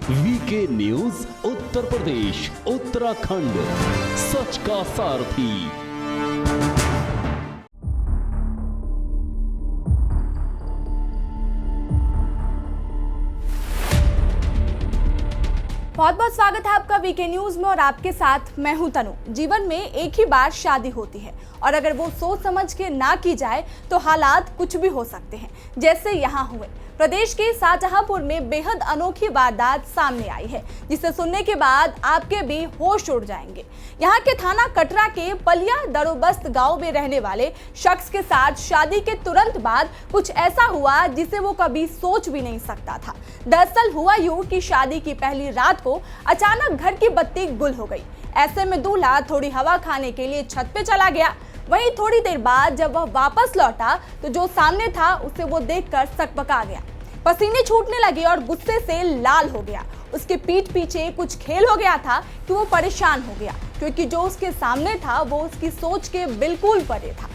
VK news Uttar Pradesh Uttarakhand, सच का सारथी। बहुत बहुत स्वागत है आपका वीके न्यूज में और आपके साथ मैं हूं तनु। जीवन में एक ही बार शादी होती है और अगर वो सोच समझ के ना की जाए तो हालात कुछ भी हो सकते हैं, जैसे यहाँ हुए। प्रदेश के शाहजहांपुर में बेहद अनोखी वारदात सामने आई है, जिसे सुनने के बाद आपके भी होश उड़ जाएंगे। यहाँ के थाना कटरा के पलिया दरोबस्त गांव में रहने वाले शख्स के साथ शादी के तुरंत बाद कुछ ऐसा हुआ जिसे वो कभी सोच भी नहीं सकता था। दरअसल हुआ यूं कि शादी की पहली रात को अचानक घर की बत्ती गुल हो गई। ऐसे में दूल्हा थोड़ी हवा खाने के लिए छत पे चला गया। वहीं थोड़ी देर बाद जब वह वापस लौटा तो जो सामने था उसे वो देखकर सकपका गया, पसीने छूटने लगे और गुस्से से लाल हो गया। उसके पीठ पीछे कुछ खेल हो गया था कि वो परेशान हो गया, क्योंकि जो उसके सामने था वो उसकी सोच के बिल्कुल परे था।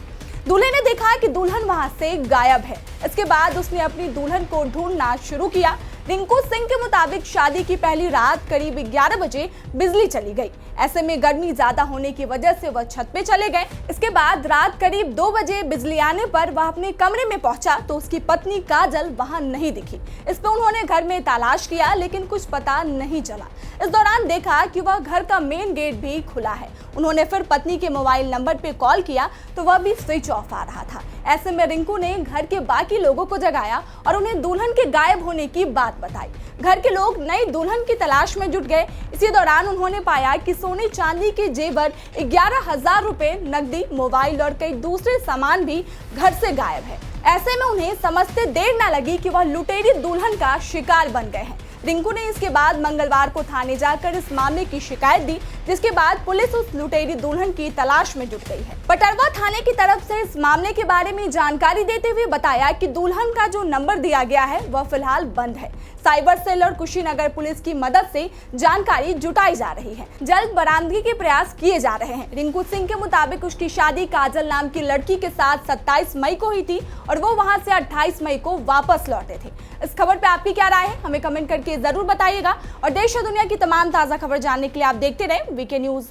दूल्हे ने देखा कि दुल्हन वहां से गायब है। इसके बाद उसने अपनी दुल्हन को ढूंढना शुरू किया। रिंकू सिंह के मुताबिक शादी की पहली रात करीब 11 बजे बिजली चली गई। ऐसे में गर्मी ज्यादा होने की वजह से वह छत पे चले गए। इसके बाद रात करीब 2 बजे बिजली आने पर वह अपने कमरे में पहुंचा तो उसकी पत्नी काजल वहां नहीं दिखी। इस पर उन्होंने घर में तलाश किया, लेकिन कुछ पता नहीं चला। इस दौरान देखा कि वह घर का मेन गेट भी खुला है। उन्होंने फिर पत्नी के मोबाइल नंबर पे कॉल किया तो वह भी स्विच ऑफ आ रहा था। ऐसे में रिंकू ने घर के बाकी लोगों को जगाया और उन्हें दुल्हन के गायब होने की बात बताई। घर के लोग नई दुल्हन की तलाश में जुट गए। इसी दौरान उन्होंने पाया कि सोने चांदी के जेवर, 11,000 रुपए, नकदी, मोबाइल और कई दूसरे सामान भी घर से गायब है। ऐसे में उन्हें समझते देर न लगी कि वह लुटेरी दुल्हन का शिकार बन गए हैं। रिंकू ने इसके बाद मंगलवार को थाने जाकर इस मामले की शिकायत दी, जिसके बाद पुलिस उस लुटेरी दुल्हन की तलाश में जुट गई है। पटरवा थाने की तरफ से इस मामले के बारे में जानकारी देते हुए बताया कि दुल्हन का जो नंबर दिया गया है वह फिलहाल बंद है। साइबर सेल और कुशीनगर पुलिस की मदद से जानकारी जुटाई जा रही है। जल्द बरामदगी के प्रयास किए जा रहे हैं। रिंकू सिंह के मुताबिक उसकी शादी काजल नाम की लड़की के साथ 27 मई को हुई थी और वो वहां से 28 मई को वापस लौटे थे। इस खबर पे आपकी क्या राय है, हमें कमेंट करके जरूर बताइएगा और देश और दुनिया की तमाम ताजा खबर जानने के लिए आप देखते रहें वीके न्यूज।